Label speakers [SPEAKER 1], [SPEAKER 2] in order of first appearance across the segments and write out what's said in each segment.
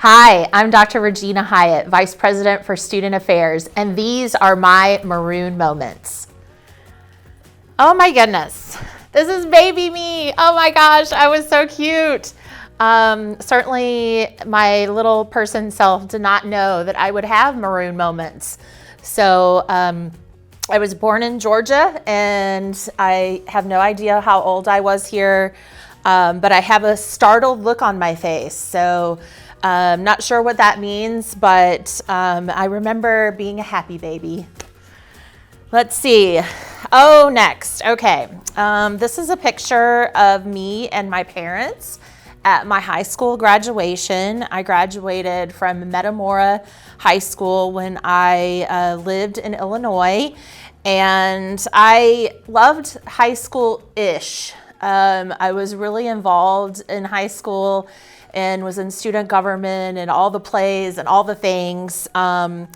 [SPEAKER 1] Hi, I'm Dr. Regina Hyatt, Vice President for Student Affairs, and these are my Maroon moments. Oh my goodness, this is baby me. Oh my gosh, I was so cute. Certainly my little person self did not know that I would have Maroon moments. So I was born in Georgia, and I have no idea how old I was here, but I have a startled look on my face. So not sure what that means, but I remember being a happy baby. Let's see. Oh, next. Okay. This is a picture of me and my parents at my high school graduation. I graduated from Metamora High School when I lived in Illinois, and I loved high school-ish. I was really involved in high school and was in student government and all the plays and all the things. And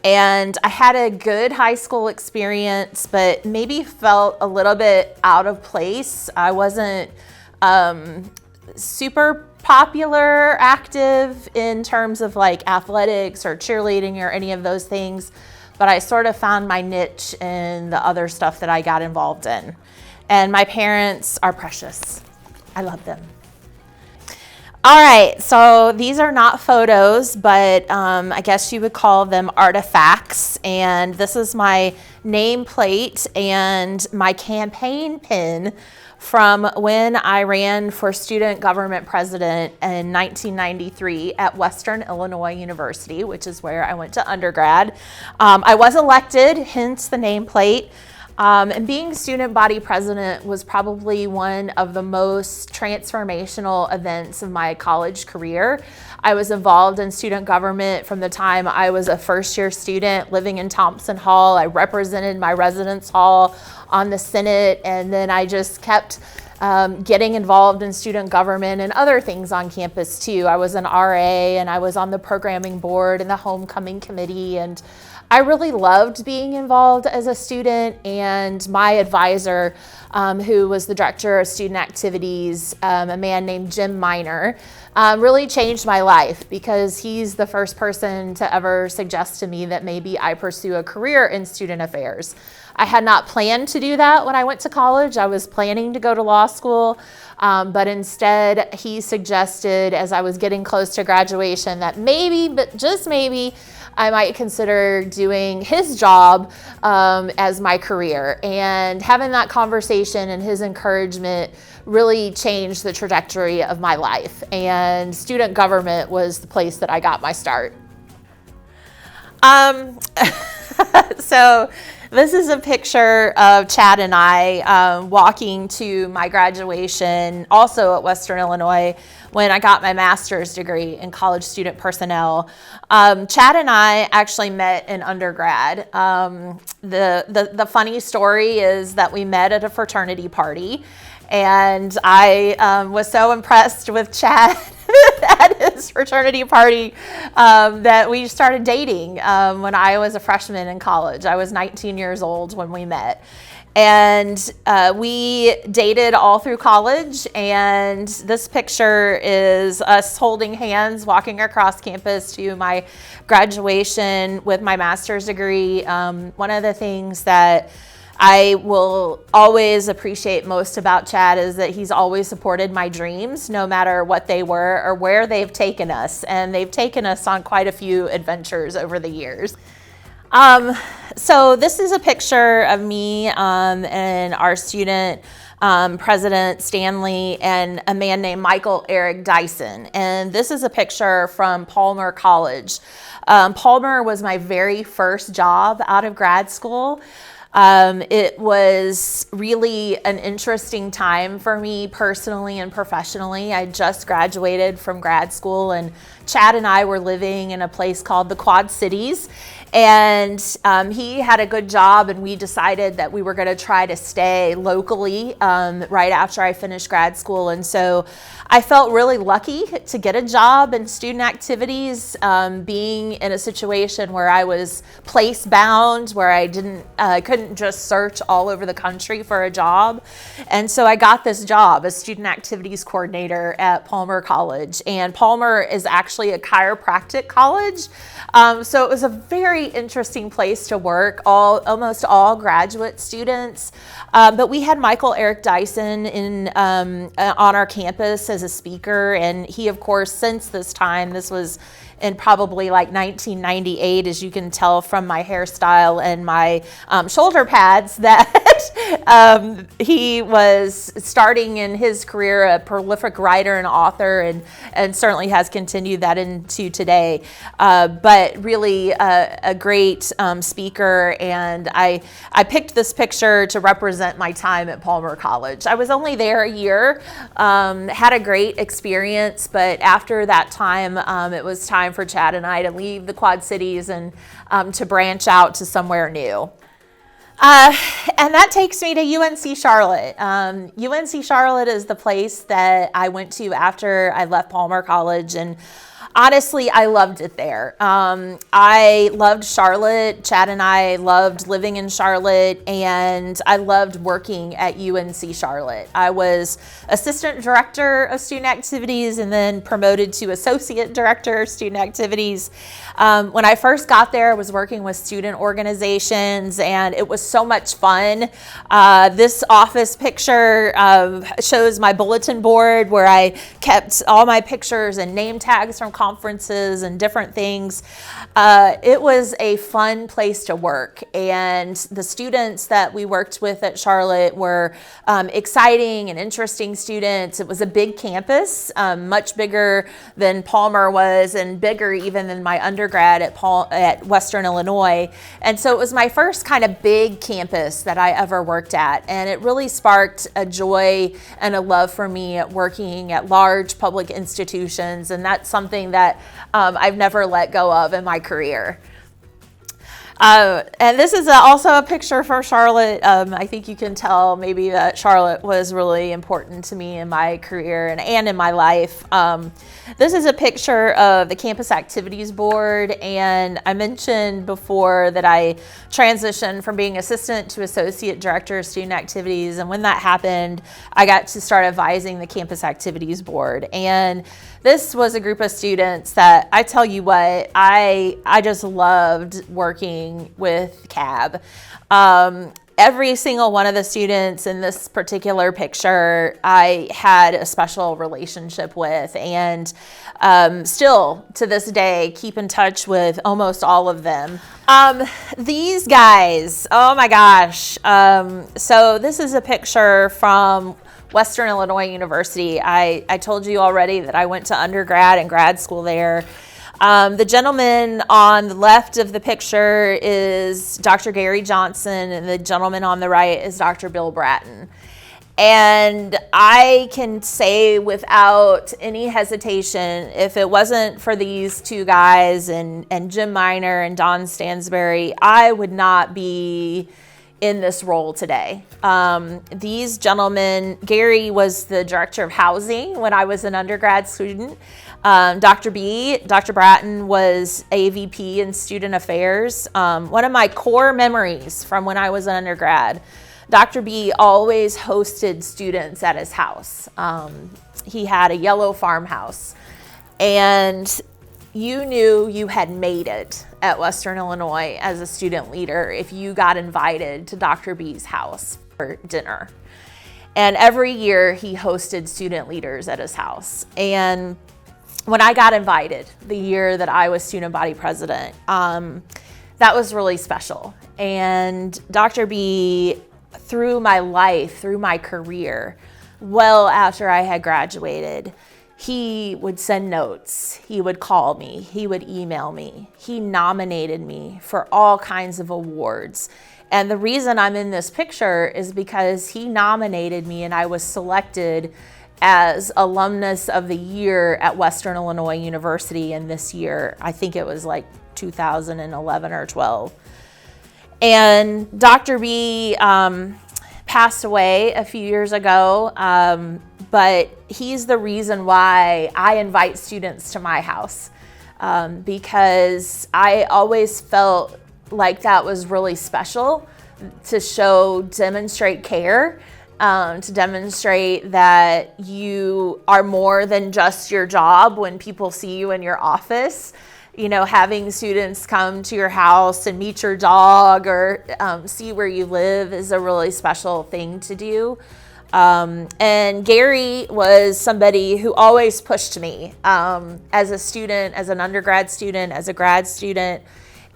[SPEAKER 1] I had a good high school experience, but maybe felt a little bit out of place. I wasn't super popular, active in terms of like athletics or cheerleading or any of those things, but I sort of found my niche in the other stuff that I got involved in. And my parents are precious. I love them. All right, so these are not photos, but I guess you would call them artifacts. And this is my nameplate and my campaign pin from when I ran for student government president in 1993 at Western Illinois University, which is where I went to undergrad. I was elected, hence the nameplate. And being student body president was probably one of the most transformational events of my college career. I was involved in student government from the time I was a first-year student living in Thompson Hall. I represented my residence hall on the Senate, and then I just kept getting involved in student government and other things on campus too. I was an RA, and I was on the programming board and the homecoming committee, and I really loved being involved as a student. And my advisor, who was the director of student activities, a man named Jim Miner, really changed my life because he's the first person to ever suggest to me that maybe I pursue a career in student affairs. I had not planned to do that when I went to college. I was planning to go to law school, but instead he suggested, as I was getting close to graduation, that maybe, but just maybe, I might consider doing his job as my career. And having that conversation and his encouragement really changed the trajectory of my life. And student government was the place that I got my start. So this is a picture of Chad and I walking to my graduation, also at Western Illinois, when I got my master's degree in college student personnel. Chad and I actually met in undergrad. The funny story is that we met at a fraternity party, and I was so impressed with Chad at his fraternity party that we started dating when I was a freshman in college. I was 19 years old when we met. And we dated all through college, and this picture is us holding hands walking across campus to my graduation with my master's degree. One of the things that I will always appreciate most about Chad is that he's always supported my dreams, no matter what they were or where they've taken us. And they've taken us on quite a few adventures over the years. So this is a picture of me and our student president, Stanley, and a man named Michael Eric Dyson. And this is a picture from Palmer College. Palmer was my very first job out of grad school. It was really an interesting time for me personally and professionally. I just graduated from grad school, and Chad and I were living in a place called the Quad Cities. And he had a good job, and we decided that we were going to try to stay locally right after I finished grad school. And so I felt really lucky to get a job in student activities, being in a situation where I was place bound, where I couldn't just search all over the country for a job. And so I got this job as student activities coordinator at Palmer College. And Palmer is actually a chiropractic college. So it was a very interesting place to work, almost all graduate students. But we had Michael Eric Dyson on our campus as a speaker. And he, of course, since this time, this was in probably like 1998, as you can tell from my hairstyle and my shoulder pads, that he was starting in his career a prolific writer and author, and certainly has continued that into today. But really a great speaker, and I picked this picture to represent my time at Palmer College. I was only there a year, had a great experience, but after that time, it was time for Chad and I to leave the Quad Cities and to branch out to somewhere new. And that takes me to UNC Charlotte. UNC Charlotte is the place that I went to after I left Palmer College, and honestly, I loved it there. I loved Charlotte. Chad and I loved living in Charlotte, and I loved working at UNC Charlotte. I was assistant director of student activities and then promoted to associate director of student activities. When I first got there, I was working with student organizations, and it was so much fun. This office picture shows my bulletin board where I kept all my pictures and name tags from conferences and different things. It was a fun place to work, and the students that we worked with at Charlotte were exciting and interesting students. It was a big campus, much bigger than Palmer was, and bigger even than my undergrad at Western Illinois. And so it was my first kind of big campus that I ever worked at, and it really sparked a joy and a love for me at working at large public institutions, and that's something that I've never let go of in my career. And this is also a picture for Charlotte. I think you can tell maybe that Charlotte was really important to me in my career and in my life. This is a picture of the Campus Activities Board, and I mentioned before that I transitioned from being assistant to associate director of student activities, and when that happened, I got to start advising the Campus Activities Board. And this was a group of students that, I tell you what, I just loved working with CAB. Every single one of the students in this particular picture, I had a special relationship with, and still to this day keep in touch with almost all of them. These guys, oh my gosh. So this is a picture from Western Illinois University. I told you already that I went to undergrad and grad school there. The gentleman on the left of the picture is Dr. Gary Johnson, and the gentleman on the right is Dr. Bill Bratton. And I can say without any hesitation, if it wasn't for these two guys and Jim Miner and Don Stansberry, I would not be in this role today. These gentlemen, Gary was the director of housing when I was an undergrad student. Dr. Bratton was a VP in student affairs. One of my core memories from when I was an undergrad, Dr. B always hosted students at his house. He had a yellow farmhouse, and you knew you had made it at Western Illinois as a student leader if you got invited to Dr. B's house for dinner. And every year he hosted student leaders at his house. And when I got invited the year that I was student body president, that was really special. And Dr. B, through my life, through my career, well after I had graduated, he would send notes, he would call me, he would email me. He nominated me for all kinds of awards. And the reason I'm in this picture is because he nominated me and I was selected as Alumnus of the Year at Western Illinois University. And this year, I think it was like 2011 or 12. And Dr. B passed away a few years ago, but he's the reason why I invite students to my house, because I always felt like that was really special to demonstrate care, to demonstrate that you are more than just your job when people see you in your office. You know, having students come to your house and meet your dog or see where you live is a really special thing to do. And Gary was somebody who always pushed me as a student, as an undergrad student, as a grad student,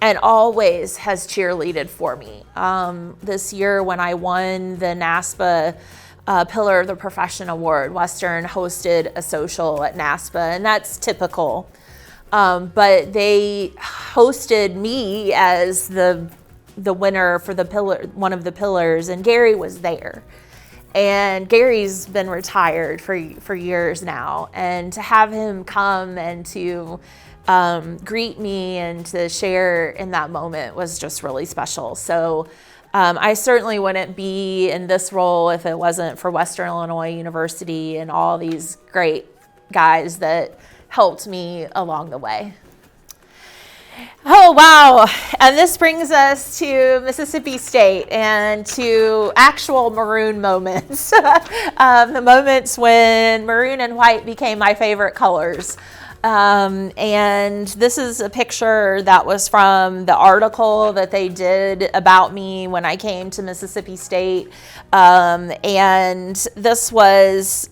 [SPEAKER 1] and always has cheerleaded for me. This year when I won the NASPA Pillar of the Profession Award, Western hosted a social at NASPA, and that's typical. But they hosted me as the winner for the pillar, one of the pillars, and Gary was there. And Gary's been retired for years now, and to have him come and to greet me and to share in that moment was just really special. So I certainly wouldn't be in this role if it wasn't for Western Illinois University and all these great guys that helped me along the way. Oh, wow. And this brings us to Mississippi State and to actual Maroon moments. The moments when maroon and white became my favorite colors. And this is a picture that was from the article that they did about me when I came to Mississippi State. And this was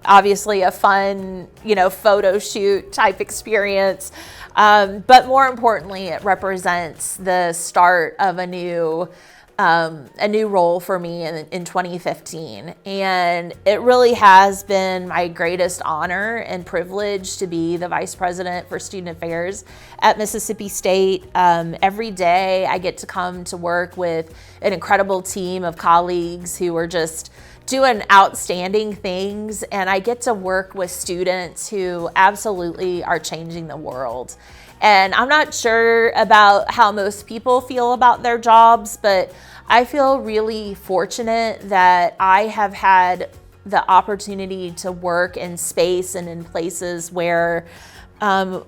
[SPEAKER 1] obviously a fun, photo shoot type experience. But more importantly, it represents the start of a new role for me in 2015. And it really has been my greatest honor and privilege to be the Vice President for Student Affairs at Mississippi State. Every day I get to come to work with an incredible team of colleagues who are just doing outstanding things, and I get to work with students who absolutely are changing the world. And I'm not sure about how most people feel about their jobs, but I feel really fortunate that I have had the opportunity to work in space and in places where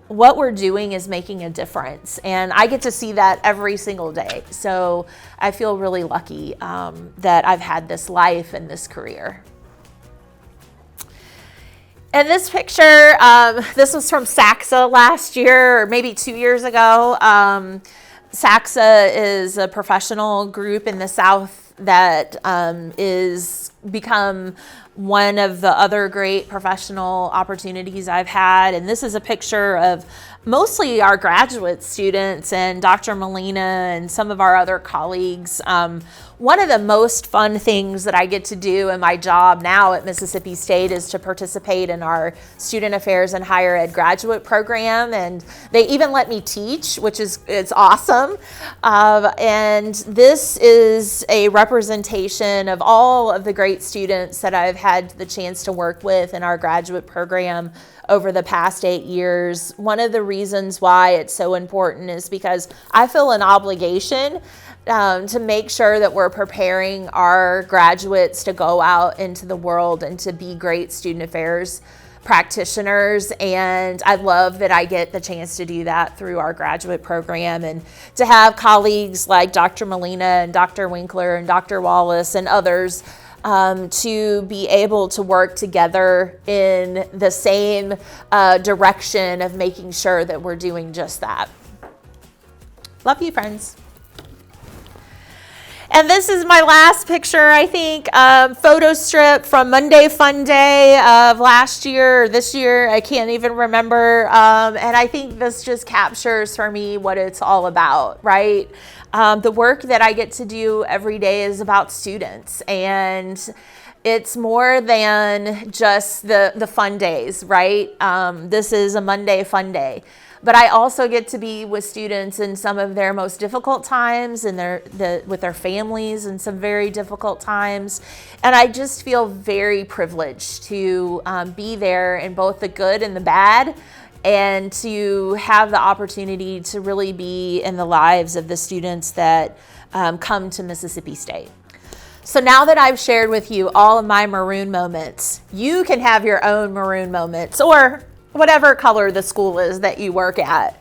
[SPEAKER 1] what we're doing is making a difference. And I get to see that every single day. So I feel really lucky that I've had this life and this career. And this picture, this was from SACSA last year, or maybe 2 years ago. SACSA is a professional group in the South that is become one of the other great professional opportunities I've had. And this is a picture of mostly our graduate students and Dr. Molina and some of our other colleagues. One of the most fun things that I get to do in my job now at Mississippi State is to participate in our Student Affairs and Higher Ed graduate program. And they even let me teach, which is it's awesome. And this is a representation of all of the great students that I've had the chance to work with in our graduate program over the past 8 years. One of the reasons why it's so important is because I feel an obligation to make sure that we're preparing our graduates to go out into the world and to be great student affairs practitioners. And I love that I get the chance to do that through our graduate program, and to have colleagues like Dr. Molina and Dr. Winkler and Dr. Wallace and others to be able to work together in the same direction of making sure that we're doing just that. Love you, friends. And this is my last picture, I think, photo strip from Monday Fun Day of last year or this year. I can't even remember. And I think this just captures for me what it's all about, right? The work that I get to do every day is about students, and it's more than just the fun days, right? This is a Monday Fun Day. But I also get to be with students in some of their most difficult times and with their families in some very difficult times. And I just feel very privileged to be there in both the good and the bad, and to have the opportunity to really be in the lives of the students that come to Mississippi State. So now that I've shared with you all of my Maroon moments, you can have your own Maroon moments, or whatever color the school is that you work at.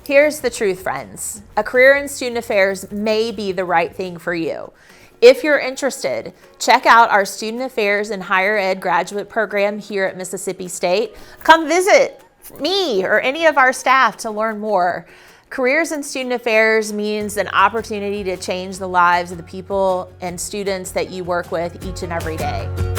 [SPEAKER 1] Here's the truth, friends. A career in student affairs may be the right thing for you. If you're interested, check out our Student Affairs and Higher Ed graduate program here at Mississippi State. Come visit me or any of our staff to learn more. Careers in Student Affairs means an opportunity to change the lives of the people and students that you work with each and every day.